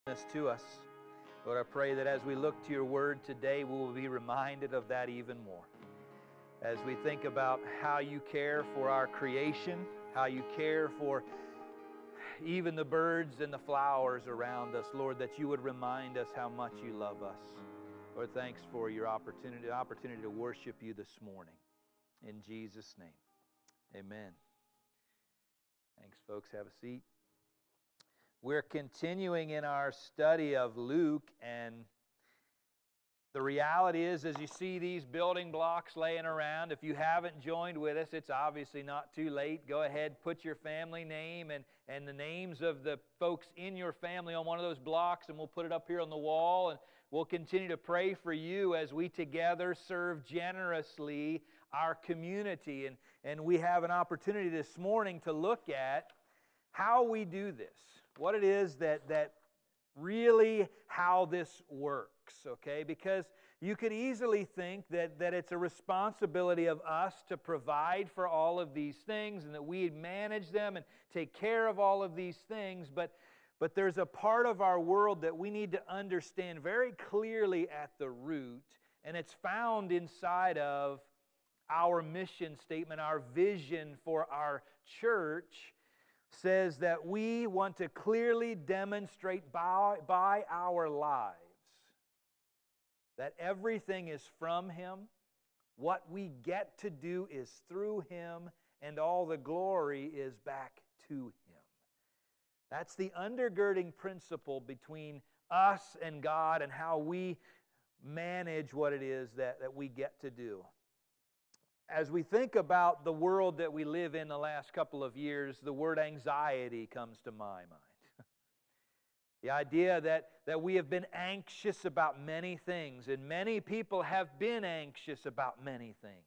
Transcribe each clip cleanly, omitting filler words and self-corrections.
To us. Lord, I pray that as we look to your word today, we will be reminded of that even more. As we think about how you care for our creation, how you care for even the birds and the flowers around us, Lord, that you would remind us how much you love us. Lord, thanks for your opportunity to worship you this morning. In Jesus' name, amen. Thanks, folks. Have a seat. We're continuing in our study of Luke, and the reality is, as you see these building blocks laying around, if you haven't joined with us, it's obviously not too late. Go ahead, put your family name and the names of the folks in your family on one of those blocks, and we'll put it up here on the wall, and we'll continue to pray for you as we together serve generously our community. And we have an opportunity this morning to look at how we do this, what it is that really how this works, okay? Because you could easily think that it's a responsibility of us to provide for all of these things and that we manage them and take care of all of these things, but there's a part of our world that we need to understand very clearly at the root, and it's found inside of our mission statement, our vision for our church, says that we want to clearly demonstrate by our lives that everything is from Him, what we get to do is through Him, and all the glory is back to Him. That's the undergirding principle between us and God and how we manage what it is that we get to do. As we think about the world that we live in the last couple of years, the word anxiety comes to my mind. The idea that we have been anxious about many things, and many people have been anxious about many things.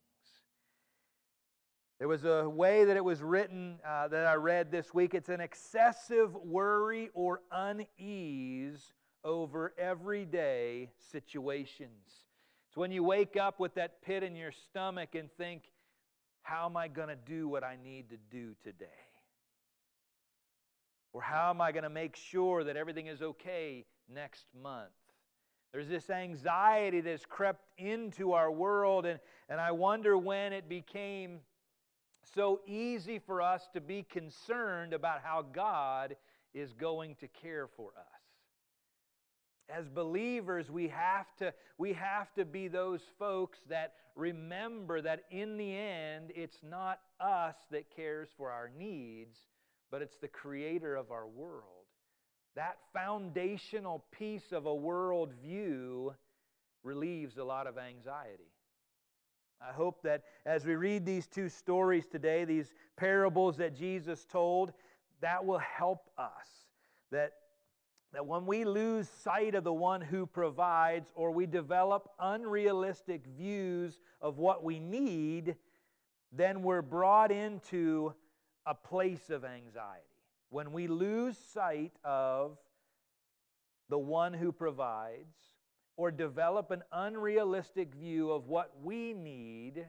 There was a way that it was written that I read this week. It's an excessive worry or unease over everyday situations. It's when you wake up with that pit in your stomach and think, how am I going to do what I need to do today? Or how am I going to make sure that everything is okay next month? There's this anxiety that's crept into our world, and I wonder when it became so easy for us to be concerned about how God is going to care for us. As believers, we have to be those folks that remember that in the end, it's not us that cares for our needs, but it's the Creator of our world. That foundational piece of a worldview relieves a lot of anxiety. I hope that as we read these two stories today, these parables that Jesus told, that will help us. That when we lose sight of the one who provides, or we develop unrealistic views of what we need, then we're brought into a place of anxiety. When we lose sight of the one who provides, or develop an unrealistic view of what we need,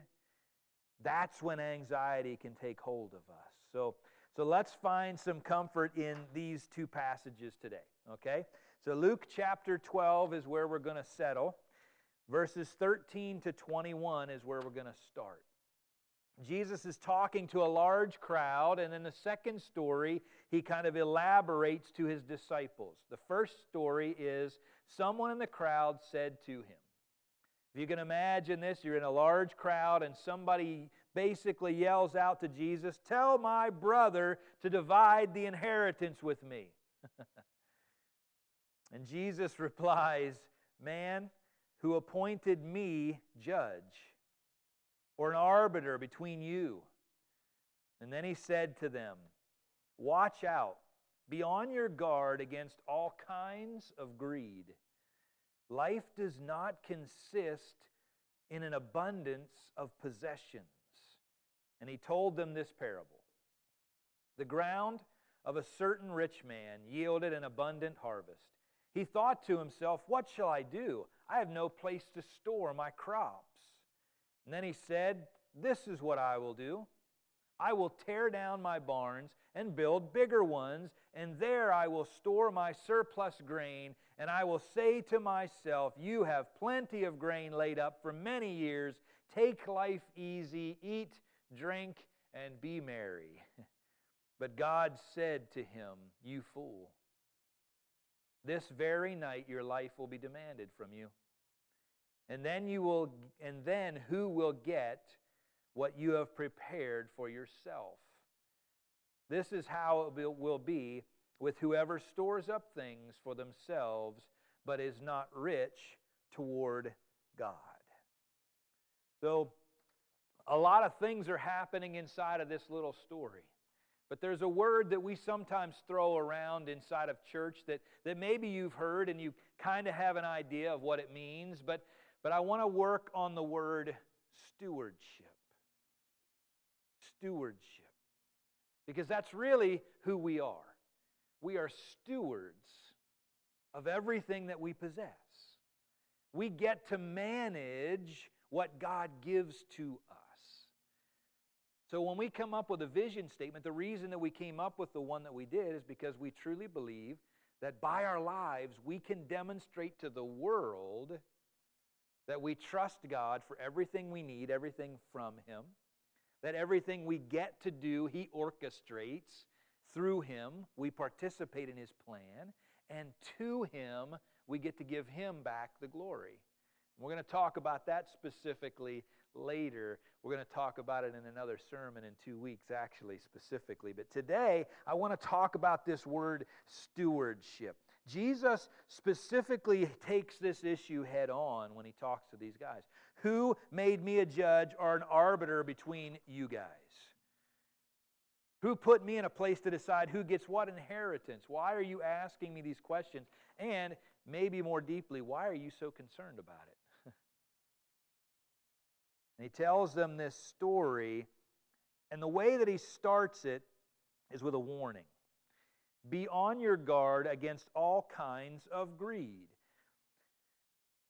that's when anxiety can take hold of us. So let's find some comfort in these two passages today. Okay? So Luke chapter 12 is where we're going to settle. Verses 13 to 21 is where we're going to start. Jesus is talking to a large crowd, and in the second story, he kind of elaborates to his disciples. The first story is someone in the crowd said to him. If you can imagine this, you're in a large crowd and somebody basically yells out to Jesus, "Tell my brother to divide the inheritance with me." And Jesus replies, "Man, who appointed me judge or an arbiter between you?" And then he said to them, "Watch out, be on your guard against all kinds of greed. Life does not consist in an abundance of possessions." And he told them this parable. The ground of a certain rich man yielded an abundant harvest. He thought to himself, "What shall I do? I have no place to store my crops." And then he said, "This is what I will do. I will tear down my barns and build bigger ones, and there I will store my surplus grain, and I will say to myself, you have plenty of grain laid up for many years. Take life easy, eat, drink, and be merry. But God said to him, you fool, this very night your life will be demanded from you. And then who will get what you have prepared for yourself? This is how it will be with whoever stores up things for themselves, but is not rich toward God. So, a lot of things are happening inside of this little story. But there's a word that we sometimes throw around inside of church that maybe you've heard and you kind of have an idea of what it means, but I want to work on the word stewardship. Stewardship. Because that's really who we are. We are stewards of everything that we possess. We get to manage what God gives to us. So when we come up with a vision statement, the reason that we came up with the one that we did is because we truly believe that by our lives we can demonstrate to the world that we trust God for everything we need, everything from Him, that everything we get to do, He orchestrates through Him. We participate in His plan, and to Him we get to give Him back the glory. We're going to talk about that specifically later. We're going to talk about it in another sermon in 2 weeks, actually, specifically. But today, I want to talk about this word stewardship. Jesus specifically takes this issue head on when He talks to these guys. Who made me a judge or an arbiter between you guys? Who put me in a place to decide who gets what inheritance? Why are you asking me these questions? And maybe more deeply, why are you so concerned about it? And He tells them this story, and the way that He starts it is with a warning. Be on your guard against all kinds of greed.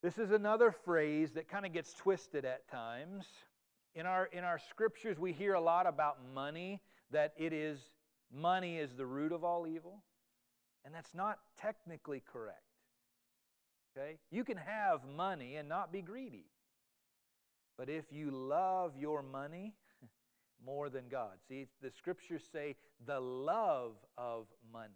This is another phrase that kind of gets twisted at times. In our scriptures, we hear a lot about money, that money is the root of all evil. And that's not technically correct. Okay? You can have money and not be greedy. But if you love your money more than God. See, the scriptures say the love of money.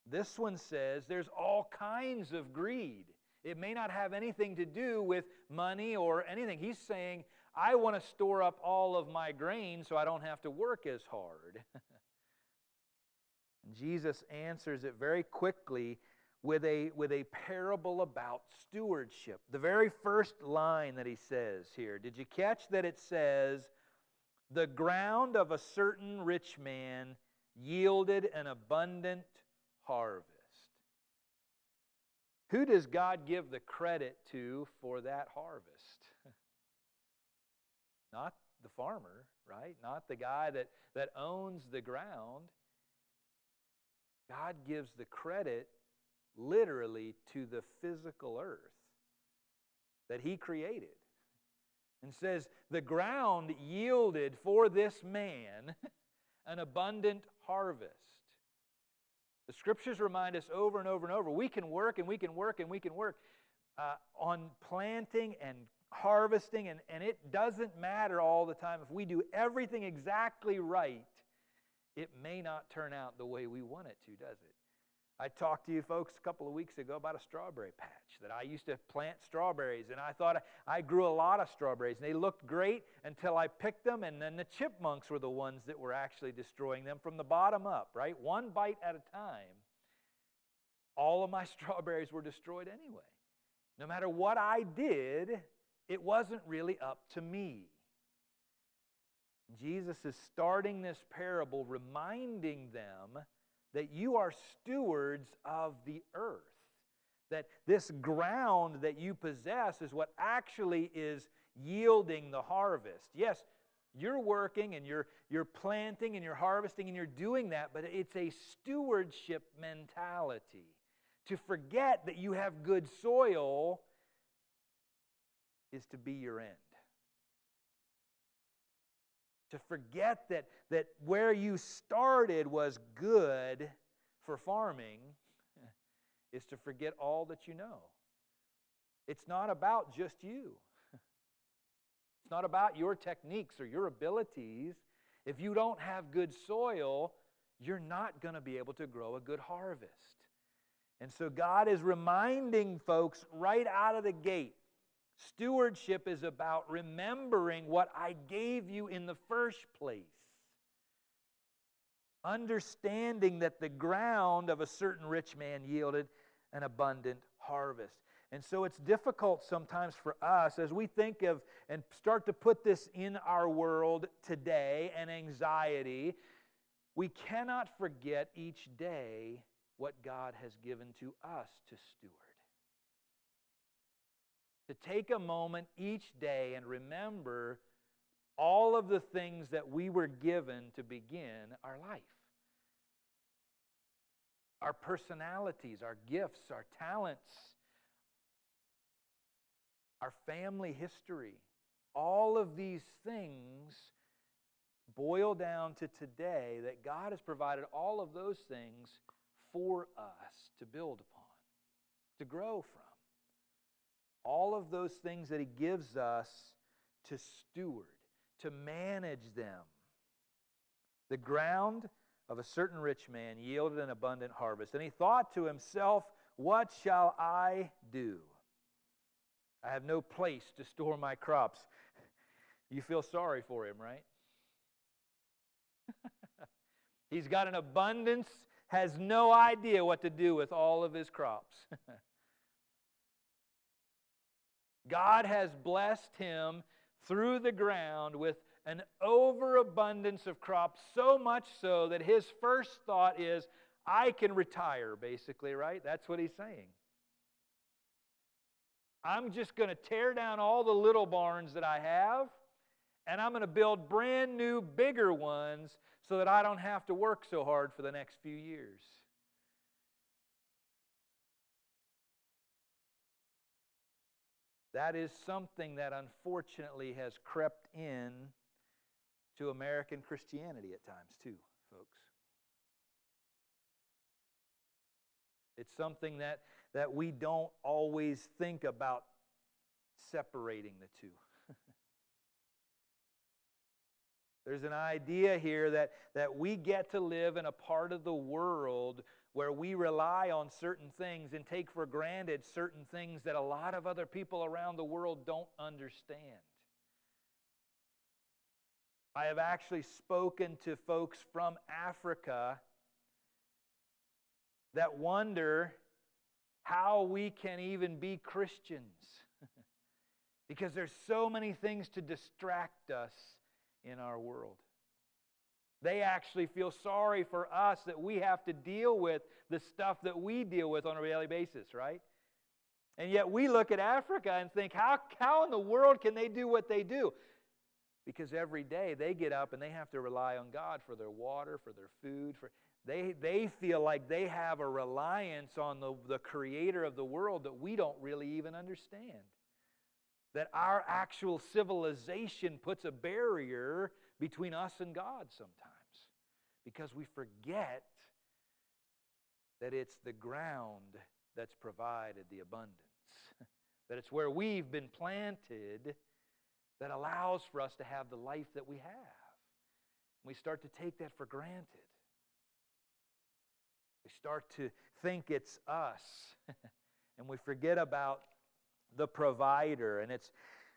This one says there's all kinds of greed. It may not have anything to do with money or anything. He's saying, I want to store up all of my grain so I don't have to work as hard. And Jesus answers it very quickly with a parable about stewardship. The very first line that He says here, did you catch that it says, the ground of a certain rich man yielded an abundant harvest? Who does God give the credit to for that harvest? Not the farmer, right? Not the guy that owns the ground. God gives the credit literally to the physical earth that He created. And says, the ground yielded for this man an abundant harvest. The Scriptures remind us over and over and over, we can work and we can work and we can work on planting and harvesting, and it doesn't matter all the time. If we do everything exactly right, it may not turn out the way we want it to, does it? I talked to you folks a couple of weeks ago about a strawberry patch that I used to plant strawberries, and I thought I grew a lot of strawberries, and they looked great until I picked them, and then the chipmunks were the ones that were actually destroying them from the bottom up, right? One bite at a time. All of my strawberries were destroyed anyway. No matter what I did, it wasn't really up to me. Jesus is starting this parable reminding them that you are stewards of the earth. That this ground that you possess is what actually is yielding the harvest. Yes, you're working and you're planting and you're harvesting and you're doing that, but it's a stewardship mentality. To forget that you have good soil is to be your end. To forget that where you started was good for farming is to forget all that you know. It's not about just you. It's not about your techniques or your abilities. If you don't have good soil, you're not going to be able to grow a good harvest. And so God is reminding folks right out of the gate, stewardship is about remembering what I gave you in the first place. Understanding that the ground of a certain rich man yielded an abundant harvest. And so it's difficult sometimes for us as we think of and start to put this in our world today and anxiety. We cannot forget each day what God has given to us to steward. To take a moment each day and remember all of the things that we were given to begin our life. Our personalities, our gifts, our talents, our family history. All of these things boil down to today that God has provided all of those things for us to build upon, to grow from. All of those things that He gives us to steward, to manage them. The ground of a certain rich man yielded an abundant harvest. And he thought to himself, what shall I do? I have no place to store my crops. You feel sorry for him, right? He's got an abundance, has no idea what to do with all of his crops. God has blessed him through the ground with an overabundance of crops, so much so that his first thought is, I can retire, basically, right? That's what he's saying. I'm just going to tear down all the little barns that I have, and I'm going to build brand new, bigger ones so that I don't have to work so hard for the next few years. That is something that unfortunately has crept in to American Christianity at times too, folks. It's something that we don't always think about separating the two. There's an idea here that we get to live in a part of the world where we rely on certain things and take for granted certain things that a lot of other people around the world don't understand. I have actually spoken to folks from Africa that wonder how we can even be Christians because there's so many things to distract us in our world. They actually feel sorry for us that we have to deal with the stuff that we deal with on a daily basis, right? And yet we look at Africa and think, how in the world can they do what they do? Because every day they get up and they have to rely on God for their water, for their food. They feel like they have a reliance on the Creator of the world that we don't really even understand. That our actual civilization puts a barrier between us and God sometimes. Because we forget that it's the ground that's provided the abundance. That it's where we've been planted that allows for us to have the life that we have. We start to take that for granted. We start to think it's us. And we forget about the provider. And it's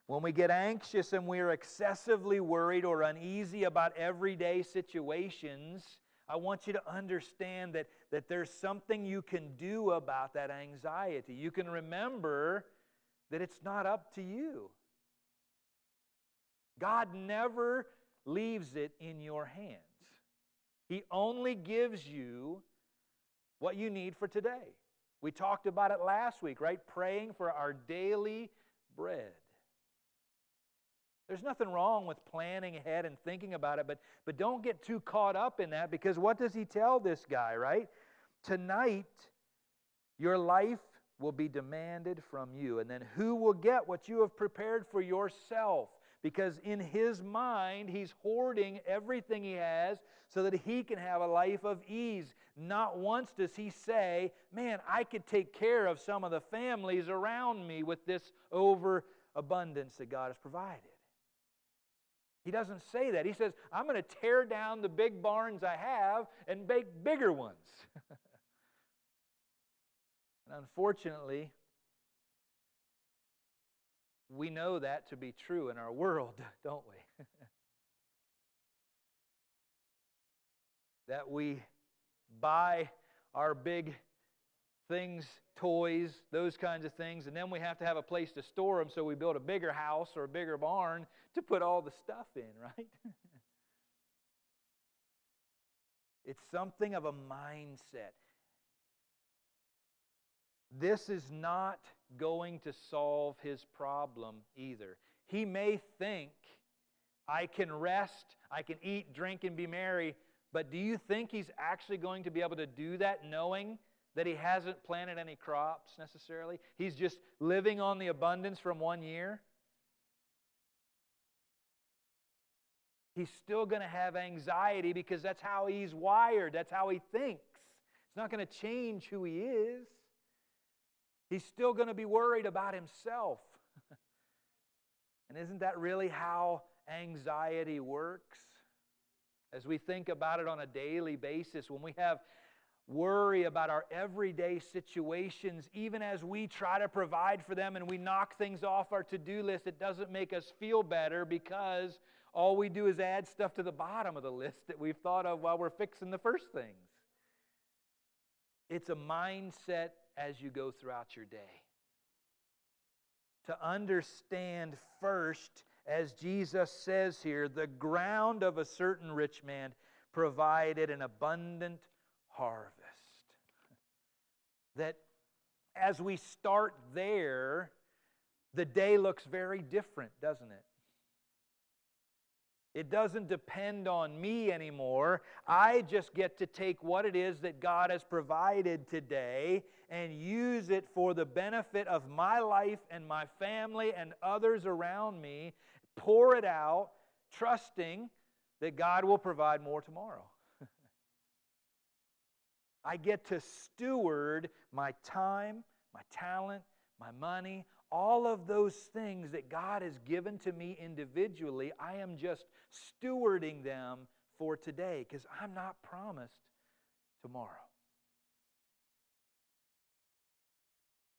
when we get anxious and we're excessively worried or uneasy about everyday situations, I want you to understand that there's something you can do about that anxiety. You can remember that it's not up to you. God never leaves it in your hands. He only gives you what you need for today. We talked about it last week, right? Praying for our daily bread. There's nothing wrong with planning ahead and thinking about it, but don't get too caught up in that, because what does he tell this guy, right? Tonight, your life will be demanded from you, and then who will get what you have prepared for yourself? Because in his mind, he's hoarding everything he has so that he can have a life of ease. Not once does he say, man, I could take care of some of the families around me with this overabundance that God has provided. He doesn't say that. He says, I'm going to tear down the big barns I have and make bigger ones. And unfortunately, we know that to be true in our world, don't we? That we buy our big things, toys, those kinds of things, and then we have to have a place to store them, so we build a bigger house or a bigger barn to put all the stuff in, right? It's something of a mindset. This is not going to solve his problem either. He may think, I can rest, I can eat, drink, and be merry, but do you think he's actually going to be able to do that knowing that he hasn't planted any crops necessarily? He's just living on the abundance from one year? He's still going to have anxiety because that's how he's wired, that's how he thinks. It's not going to change who he is. He's still going to be worried about himself. And isn't that really how anxiety works? As we think about it on a daily basis, when we have worry about our everyday situations, even as we try to provide for them and we knock things off our to-do list, it doesn't make us feel better because all we do is add stuff to the bottom of the list that we've thought of while we're fixing the first things. It's a mindset as you go throughout your day. To understand first, as Jesus says here, the ground of a certain rich man provided an abundant harvest. That as we start there, the day looks very different, doesn't it? It doesn't depend on me anymore. I just get to take what it is that God has provided today and use it for the benefit of my life and my family and others around me. Pour it out, trusting that God will provide more tomorrow. I get to steward my time, my talent, my money, all of those things that God has given to me individually. I am just stewarding them for today because I'm not promised tomorrow.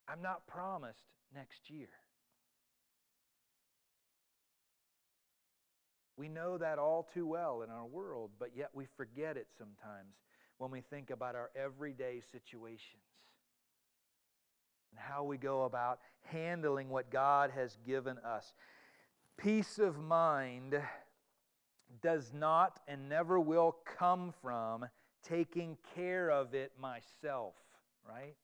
I'm not promised next year. We know that all too well in our world, but yet we forget it sometimes when we think about our everyday situations and how we go about handling what God has given us. Peace of mind does not and never will come from taking care of it myself, right?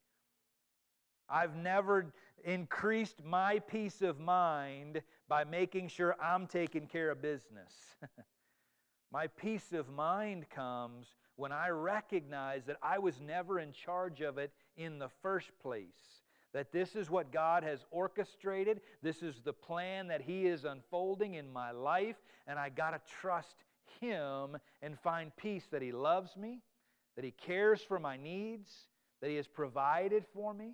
I've never increased my peace of mind by making sure I'm taking care of business. My peace of mind comes when I recognize that I was never in charge of it in the first place. That this is what God has orchestrated. This is the plan that He is unfolding in my life. And I got to trust Him and find peace that He loves me, that He cares for my needs, that He has provided for me.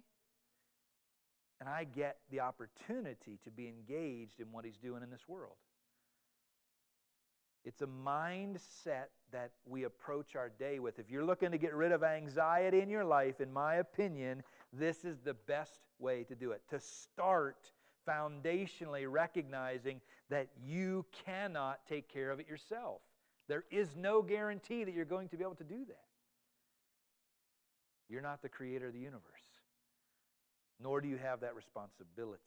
And I get the opportunity to be engaged in what He's doing in this world. It's a mindset that we approach our day with. If you're looking to get rid of anxiety in your life, in my opinion, this is the best way to do it. To start foundationally recognizing that you cannot take care of it yourself. There is no guarantee that you're going to be able to do that. You're not the creator of the universe, nor do you have that responsibility.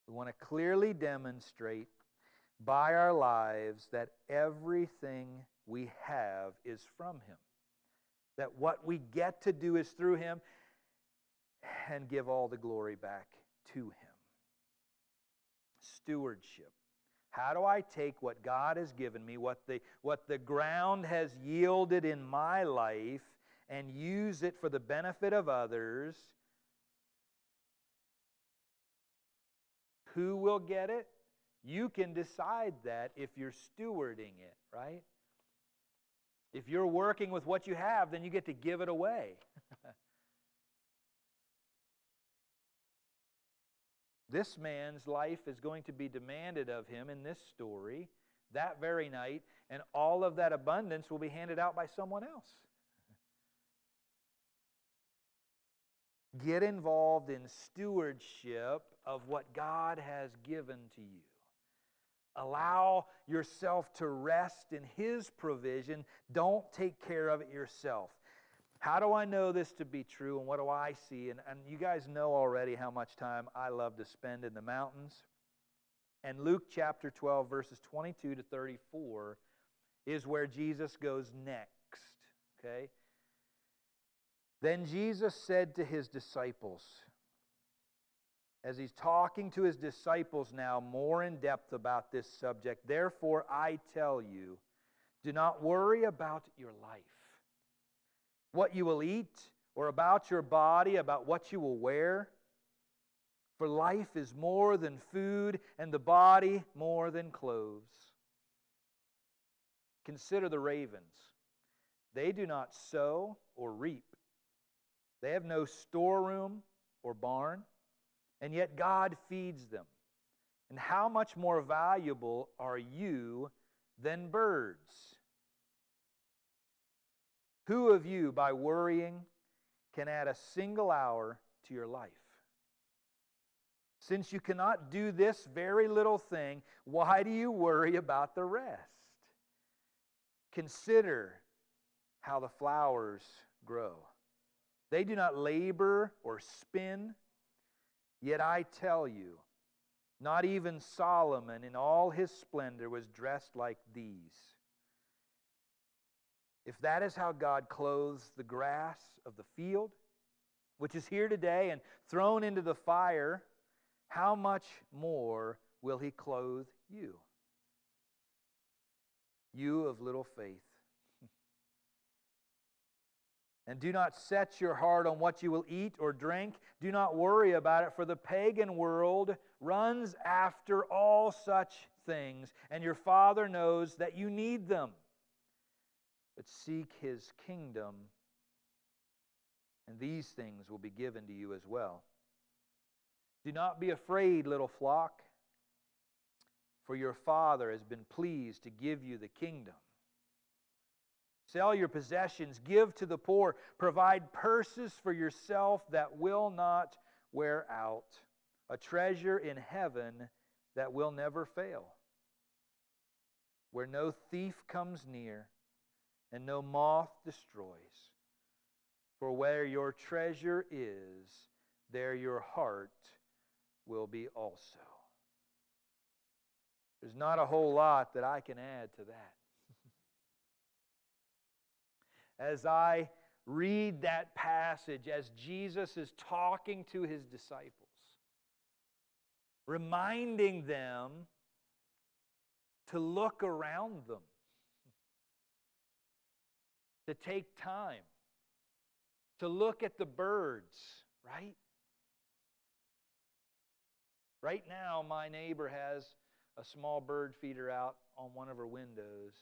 We want to clearly demonstrate by our lives that everything we have is from Him. That what we get to do is through Him, and give all the glory back to Him. Stewardship. How do I take what God has given me, what the ground has yielded in my life, and use it for the benefit of others, who will get it. You can decide that if you're stewarding it, right? If you're working with what you have, then you get to give it away. This man's life is going to be demanded of him in this story that very night, and all of that abundance will be handed out by someone else. Get involved in stewardship of what God has given to you. Allow yourself to rest in His provision. Don't take care of it yourself. How do I know this to be true, and what do I see? And you guys know already how much time I love to spend in the mountains. And Luke chapter 12, verses 22 to 34 is where Jesus goes next. Okay? Then Jesus said to His disciples, as He's talking to His disciples now more in depth about this subject, therefore I tell you, do not worry about your life, what you will eat, or about your body, about what you will wear. For life is more than food, and the body more than clothes. Consider the ravens. They do not sow or reap. They have no storeroom or barn, and yet God feeds them. And how much more valuable are you than birds? Who of you, by worrying, can add a single hour to your life? Since you cannot do this very little thing, why do you worry about the rest? Consider how the flowers grow. They do not labor or spin, yet I tell you, not even Solomon in all his splendor was dressed like these. If that is how God clothes the grass of the field, which is here today and thrown into the fire, how much more will He clothe you? You of little faith. And do not set your heart on what you will eat or drink. Do not worry about it, for the pagan world runs after all such things, and your Father knows that you need them. But seek His kingdom, and these things will be given to you as well. Do not be afraid, little flock, for your Father has been pleased to give you the kingdom. Sell your possessions, give to the poor, provide purses for yourself that will not wear out, a treasure in heaven that will never fail, where no thief comes near and no moth destroys. For where your treasure is, there your heart will be also. There's not a whole lot that I can add to that. As I read that passage, as Jesus is talking to His disciples, reminding them to look around them, to take time, to look at the birds, right? Right now, my neighbor has a small bird feeder out on one of her windows,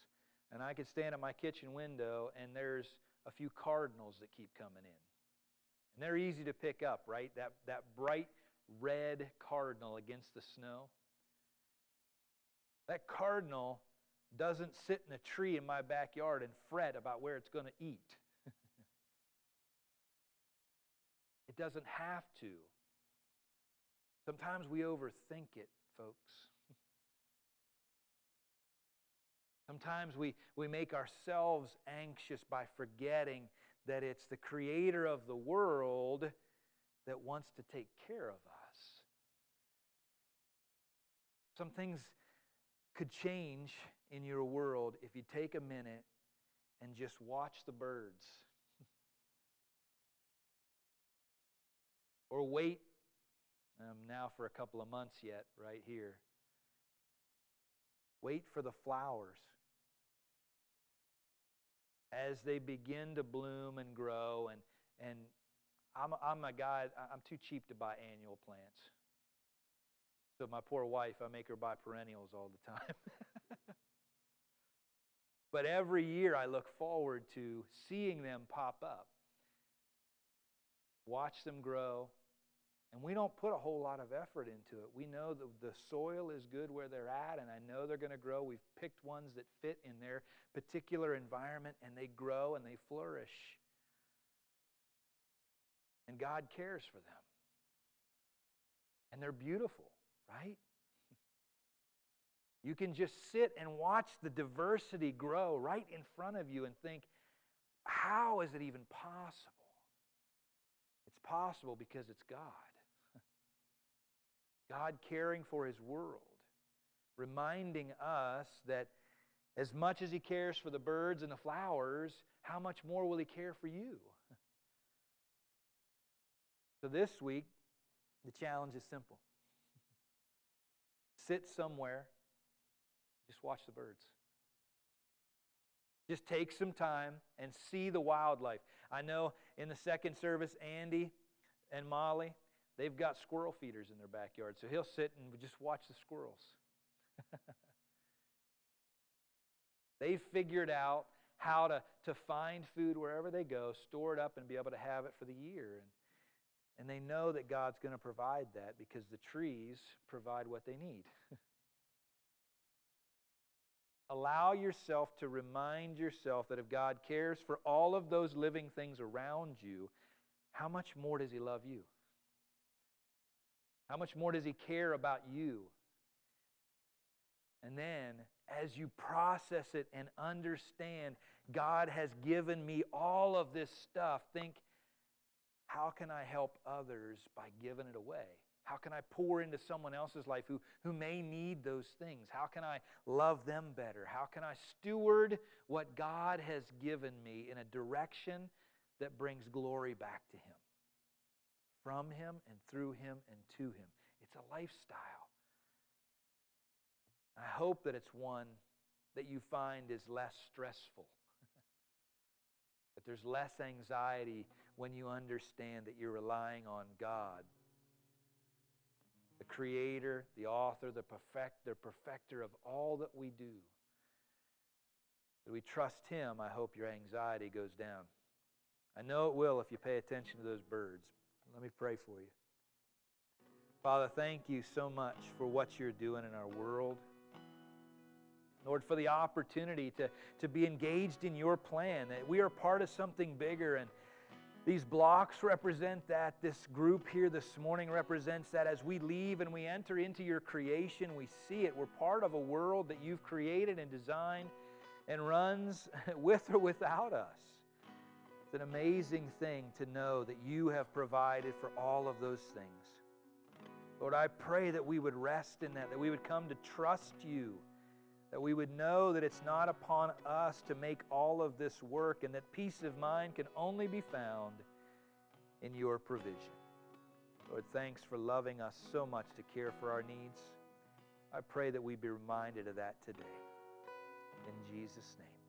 and I can stand at my kitchen window, and there's a few cardinals that keep coming in. And they're easy to pick up, right? That bright red cardinal against the snow. That cardinal doesn't sit in a tree in my backyard and fret about where it's going to eat. It doesn't have to. Sometimes we overthink it, folks. Sometimes we make ourselves anxious by forgetting that it's the Creator of the world that wants to take care of us. Some things could change in your world if you take a minute and just watch the birds. Or wait now for a couple of months yet, right here. Wait for the flowers as they begin to bloom and grow. And I'm a guy, I'm too cheap to buy annual plants. So my poor wife, I make her buy perennials all the time. But every year I look forward to seeing them pop up. Watch them grow. And we don't put a whole lot of effort into it. We know that the soil is good where they're at, and I know they're going to grow. We've picked ones that fit in their particular environment, and they grow and they flourish. And God cares for them. And they're beautiful, right? You can just sit and watch the diversity grow right in front of you and think, how is it even possible? It's possible because it's God. God caring for His world, reminding us that as much as He cares for the birds and the flowers, how much more will He care for you? So this week, the challenge is simple. Sit somewhere, just watch the birds. Just take some time and see the wildlife. I know in the second service, Andy and Molly, they've got squirrel feeders in their backyard, so he'll sit and just watch the squirrels. They've figured out how to find food wherever they go, store it up, and be able to have it for the year. And they know that God's going to provide that because the trees provide what they need. Allow yourself to remind yourself that if God cares for all of those living things around you, how much more does He love you? How much more does He care about you? And then, as you process it and understand, God has given me all of this stuff, think, how can I help others by giving it away? How can I pour into someone else's life who may need those things? How can I love them better? How can I steward what God has given me in a direction that brings glory back to Him? From Him and through Him and to Him. It's a lifestyle. I hope that it's one that you find is less stressful. That there's less anxiety when you understand that you're relying on God, the Creator, the Author, the perfecter of all that we do. That we trust Him, I hope your anxiety goes down. I know it will if you pay attention to those birds. Let me pray for you. Father, thank you so much for what you're doing in our world. Lord, for the opportunity to be engaged in your plan, that we are part of something bigger, and these blocks represent that. This group here this morning represents that. As we leave and we enter into your creation, we see it. We're part of a world that you've created and designed and runs with or without us. It's an amazing thing to know that you have provided for all of those things. Lord, I pray that we would rest in that we would come to trust you, that we would know that it's not upon us to make all of this work, and that peace of mind can only be found in your provision. Lord, thanks for loving us so much to care for our needs. I pray that we be reminded of that today. In Jesus' name.